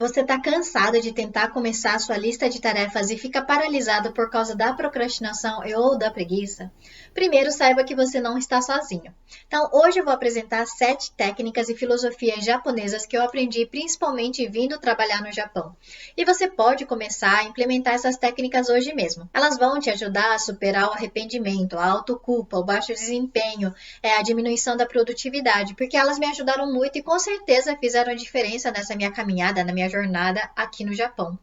Você está cansado de tentar começar a sua lista de tarefas e fica paralisado por causa da procrastinação ou da preguiça? Primeiro, saiba que você não está sozinho. Então, hoje eu vou apresentar 7 técnicas e filosofias japonesas que eu aprendi principalmente vindo trabalhar no Japão. E você pode começar a implementar essas técnicas hoje mesmo. Elas vão te ajudar a superar o arrependimento, a autoculpa, o baixo desempenho, a diminuição da produtividade, porque elas me ajudaram muito e com certeza fizeram a diferença nessa minha caminhada, na minha jornada aqui no Japão.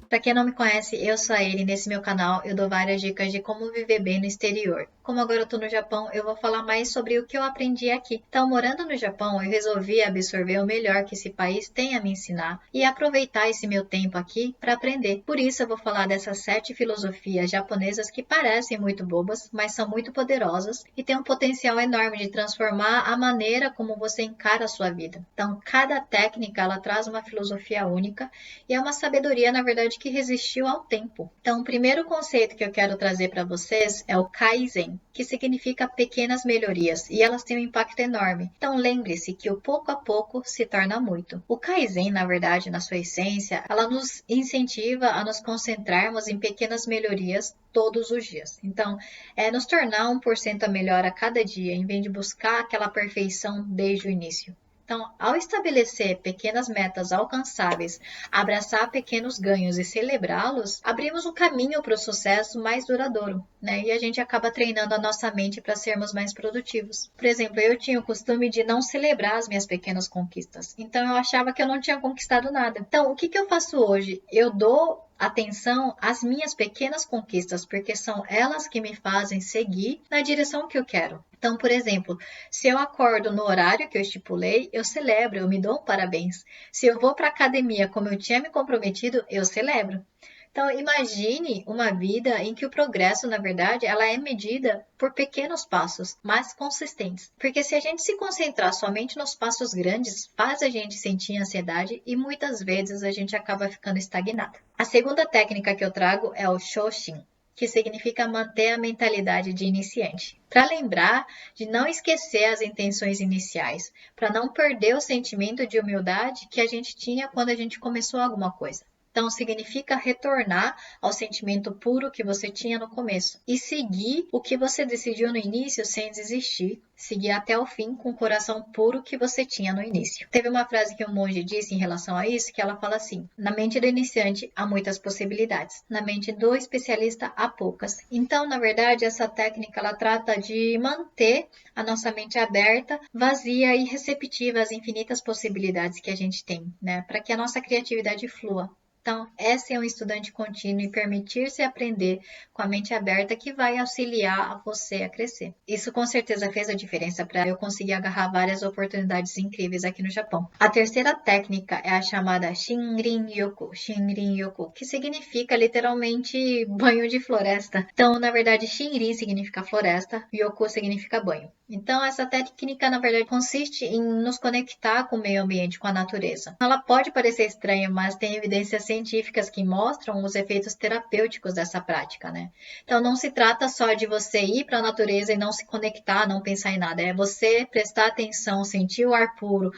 Para quem não me conhece, eu sou a Eri. Nesse meu canal eu dou várias dicas de como viver bem no exterior. Como agora eu tô no Japão, eu vou falar mais sobre o que eu aprendi aqui. Então, morando no Japão, eu resolvi absorver o melhor que esse país tem a me ensinar e aproveitar esse meu tempo aqui para aprender. Por isso eu vou falar dessas 7 filosofias japonesas que parecem muito bobas, mas são muito poderosas e têm um potencial enorme de transformar a maneira como você encara a sua vida. Então, cada técnica ela traz uma filosofia única e é uma sabedoria, na verdade, que resistiu ao tempo. Então, o primeiro conceito que eu quero trazer para vocês é o Kaizen, que significa pequenas melhorias, e elas têm um impacto enorme. Então, lembre-se que o pouco a pouco se torna muito. O Kaizen, na verdade, na sua essência, ela nos incentiva a nos concentrarmos em pequenas melhorias todos os dias. Então, é nos tornar 1% melhor a cada dia, em vez de buscar aquela perfeição desde o início. Então, ao estabelecer pequenas metas alcançáveis, abraçar pequenos ganhos e celebrá-los, abrimos um caminho para o sucesso mais duradouro, né? E a gente acaba treinando a nossa mente para sermos mais produtivos. Por exemplo, eu tinha o costume de não celebrar as minhas pequenas conquistas, então eu achava que eu não tinha conquistado nada. Então, o que eu faço hoje? Eu dou atenção às minhas pequenas conquistas, porque são elas que me fazem seguir na direção que eu quero. Então, por exemplo, se eu acordo no horário que eu estipulei, eu celebro, eu me dou um parabéns. Se eu vou para a academia como eu tinha me comprometido, eu celebro. Então, imagine uma vida em que o progresso, na verdade, ela é medida por pequenos passos, mas consistentes. Porque se a gente se concentrar somente nos passos grandes, faz a gente sentir ansiedade e muitas vezes a gente acaba ficando estagnado. A segunda técnica que eu trago é o Shoshin, que significa manter a mentalidade de iniciante. Para lembrar de não esquecer as intenções iniciais, para não perder o sentimento de humildade que a gente tinha quando a gente começou alguma coisa. Então, significa retornar ao sentimento puro que você tinha no começo e seguir o que você decidiu no início sem desistir, seguir até o fim com o coração puro que você tinha no início. Teve uma frase que um monge disse em relação a isso, que ela fala assim: na mente do iniciante há muitas possibilidades, na mente do especialista há poucas. Então, na verdade, essa técnica ela trata de manter a nossa mente aberta, vazia e receptiva às infinitas possibilidades que a gente tem, né, para que a nossa criatividade flua. Então, essa é um estudante contínuo e permitir-se aprender com a mente aberta que vai auxiliar a você a crescer. Isso com certeza fez a diferença para eu conseguir agarrar várias oportunidades incríveis aqui no Japão. A terceira técnica é a chamada Shinrin-yoku, que significa literalmente banho de floresta. Então, na verdade, Shinrin significa floresta, Yoku significa banho. Então, essa técnica, na verdade, consiste em nos conectar com o meio ambiente, com a natureza. Ela pode parecer estranha, mas tem evidências científicas que mostram os efeitos terapêuticos dessa prática, né? Então, não se trata só de você ir para a natureza e não se conectar, não pensar em nada. É você prestar atenção, sentir o ar puro,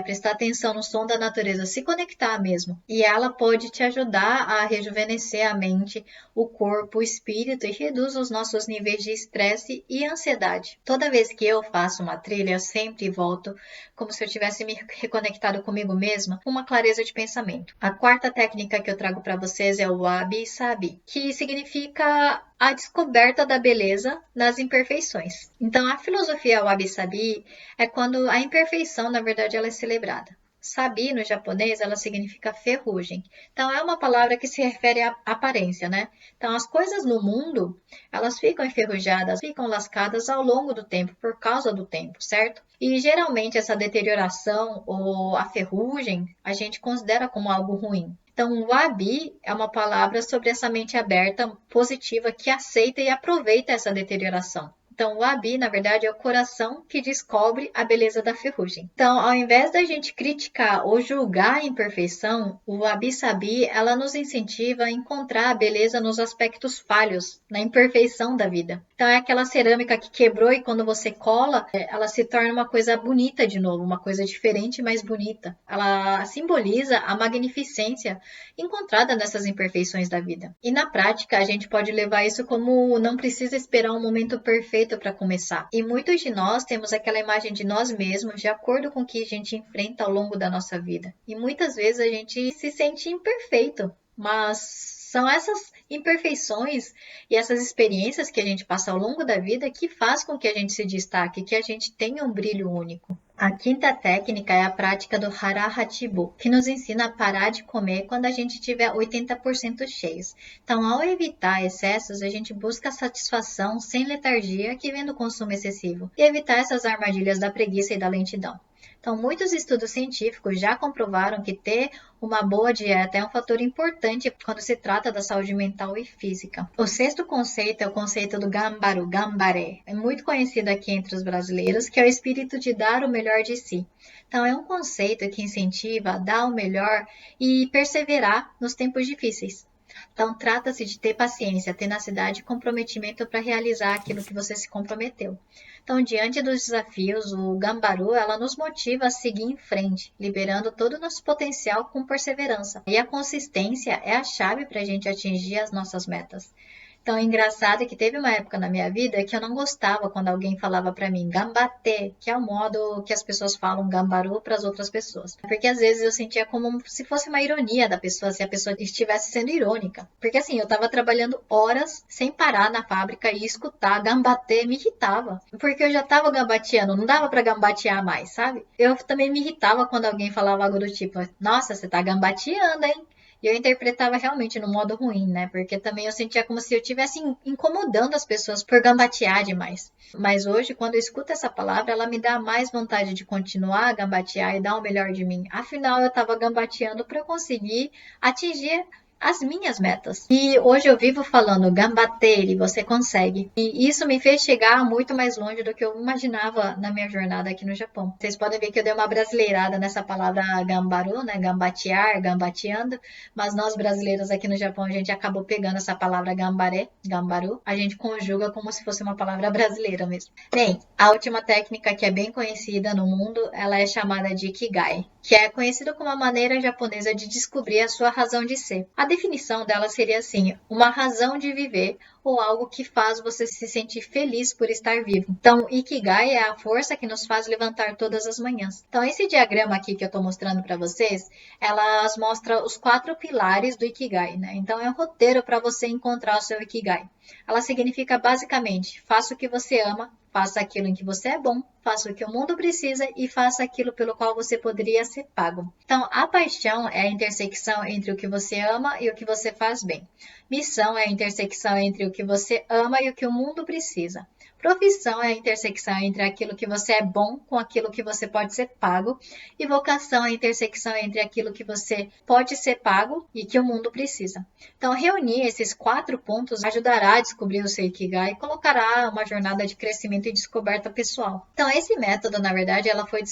prestar atenção no som da natureza, se conectar mesmo. E ela pode te ajudar a rejuvenescer a mente, o corpo, o espírito e reduz os nossos níveis de estresse e ansiedade. Toda vez que eu faço uma trilha, eu sempre volto como se eu tivesse me reconectado comigo mesma, com uma clareza de pensamento. A quarta técnica que eu trago para vocês é o Wabi-Sabi, que significa a descoberta da beleza nas imperfeições. Então, a filosofia Wabi-Sabi é quando a imperfeição, na verdade, ela é celebrada. Sabi, no japonês, ela significa ferrugem. Então, é uma palavra que se refere à aparência, né? Então, as coisas no mundo, elas ficam enferrujadas, ficam lascadas ao longo do tempo, por causa do tempo, certo? E, geralmente, essa deterioração ou a ferrugem, a gente considera como algo ruim. Então, o wabi é uma palavra sobre essa mente aberta, positiva, que aceita e aproveita essa deterioração. Então, o wabi, na verdade, é o coração que descobre a beleza da ferrugem. Então, ao invés da gente criticar ou julgar a imperfeição, o wabi-sabi, ela nos incentiva a encontrar a beleza nos aspectos falhos, na imperfeição da vida. Então é aquela cerâmica que quebrou e quando você cola, ela se torna uma coisa bonita de novo, uma coisa diferente, mas bonita. Ela simboliza a magnificência encontrada nessas imperfeições da vida. E na prática, a gente pode levar isso como não precisa esperar um momento perfeito para começar. E muitos de nós temos aquela imagem de nós mesmos de acordo com o que a gente enfrenta ao longo da nossa vida. E muitas vezes a gente se sente imperfeito, mas são essas imperfeições e essas experiências que a gente passa ao longo da vida que faz com que a gente se destaque, que a gente tenha um brilho único. A quinta técnica é a prática do Hara Hachibu, que nos ensina a parar de comer quando a gente tiver 80% cheios. Então, ao evitar excessos, a gente busca satisfação sem letargia que vem do consumo excessivo e evitar essas armadilhas da preguiça e da lentidão. Então, muitos estudos científicos já comprovaram que ter uma boa dieta é um fator importante quando se trata da saúde mental e física. O sexto conceito é o conceito do Gambaru, Gambare. É muito conhecido aqui entre os brasileiros, que é o espírito de dar o melhor de si. Então, é um conceito que incentiva a dar o melhor e perseverar nos tempos difíceis. Então, trata-se de ter paciência, tenacidade e comprometimento para realizar aquilo que você se comprometeu. Então, diante dos desafios, o Gambaru, ela nos motiva a seguir em frente, liberando todo o nosso potencial com perseverança. E a consistência é a chave para a gente atingir as nossas metas. Então, é engraçado que teve uma época na minha vida que eu não gostava quando alguém falava para mim gambate, que é o modo que as pessoas falam gambaru para as outras pessoas. Porque às vezes eu sentia como se fosse uma ironia da pessoa, se a pessoa estivesse sendo irônica. Porque assim, eu estava trabalhando horas sem parar na fábrica e escutar gambate me irritava. Porque eu já estava gambateando, não dava para gambatear mais, sabe? Eu também me irritava quando alguém falava algo do tipo, nossa, você tá gambateando, hein? E eu interpretava realmente no modo ruim, né? Porque também eu sentia como se eu estivesse incomodando as pessoas por gambatear demais. Mas hoje, quando eu escuto essa palavra, ela me dá mais vontade de continuar a gambatear e dar o melhor de mim. Afinal, eu estava gambateando para conseguir atingir as minhas metas. E hoje eu vivo falando gambatere, você consegue. E isso me fez chegar muito mais longe do que eu imaginava na minha jornada aqui no Japão. Vocês podem ver que eu dei uma brasileirada nessa palavra gambaru, né? Gambatear, gambateando. Mas nós brasileiros aqui no Japão, a gente acabou pegando essa palavra gambare, gambaru. A gente conjuga como se fosse uma palavra brasileira mesmo. Bem, a última técnica que é bem conhecida no mundo, ela é chamada de Ikigai, que é conhecida como a maneira japonesa de descobrir a sua razão de ser. A definição dela seria assim, uma razão de viver ou algo que faz você se sentir feliz por estar vivo. Então, Ikigai é a força que nos faz levantar todas as manhãs. Então, esse diagrama aqui que eu estou mostrando para vocês, elas mostram os 4 pilares do Ikigai, né? Então, é um roteiro para você encontrar o seu Ikigai. Ela significa basicamente, faça o que você ama, faça aquilo em que você é bom, faça o que o mundo precisa e faça aquilo pelo qual você poderia ser pago. Então, a paixão é a intersecção entre o que você ama e o que você faz bem. Missão é a intersecção entre o que você ama e o que o mundo precisa. Profissão é a intersecção entre aquilo que você é bom com aquilo que você pode ser pago. E vocação é a intersecção entre aquilo que você pode ser pago e que o mundo precisa. Então, reunir esses 4 pontos ajudará a descobrir o seu Ikigai e colocará uma jornada de crescimento e descoberta pessoal. Então, esse método, na verdade, ela foi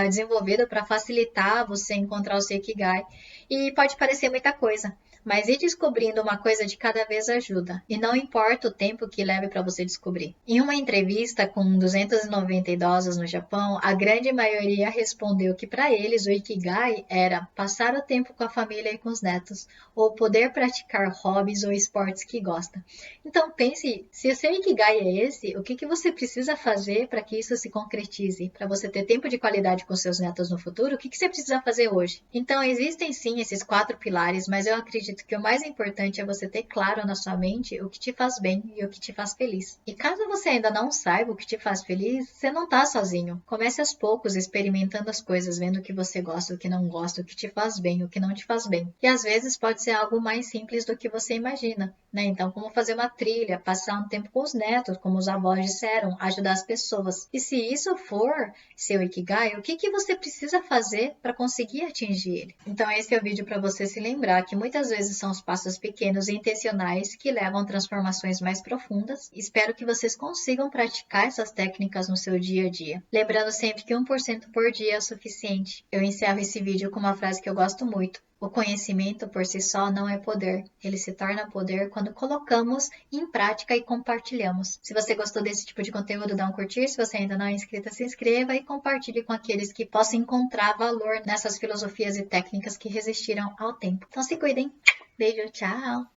desenvolvido para facilitar você encontrar o seu Ikigai. E pode parecer muita coisa, mas ir descobrindo uma coisa de cada vez ajuda. E não importa o tempo que leve para você descobrir. Em uma entrevista com 290 idosos no Japão, a grande maioria respondeu que para eles o Ikigai era passar o tempo com a família e com os netos, ou poder praticar hobbies ou esportes que gosta. Então pense, se o seu Ikigai é esse, o que você precisa fazer para que isso se concretize? Para você ter tempo de qualidade com seus netos no futuro, o que você precisa fazer hoje? Então existem sim esses 4 pilares, mas eu acredito que o mais importante é você ter claro na sua mente o que te faz bem e o que te faz feliz. E caso você ainda não saiba o que te faz feliz, você não está sozinho. Comece aos poucos, experimentando as coisas, vendo o que você gosta, o que não gosta, o que te faz bem, o que não te faz bem. E às vezes pode ser algo mais simples do que você imagina, né? Então, como fazer uma trilha, passar um tempo com os netos, como os avós disseram, ajudar as pessoas. E se isso for seu Ikigai, o que você precisa fazer para conseguir atingir ele? Então, esse é o vídeo para você se lembrar que muitas vezes são os passos pequenos e intencionais que levam a transformações mais profundas. Espero que vocês consigam praticar essas técnicas no seu dia a dia. Lembrando sempre que 1% por dia é o suficiente. Eu encerro esse vídeo com uma frase que eu gosto muito. O conhecimento por si só não é poder. Ele se torna poder quando colocamos em prática e compartilhamos. Se você gostou desse tipo de conteúdo, dá um curtir. Se você ainda não é inscrita, se inscreva e compartilhe com aqueles que possam encontrar valor nessas filosofias e técnicas que resistiram ao tempo. Então se cuidem. Beijo, tchau!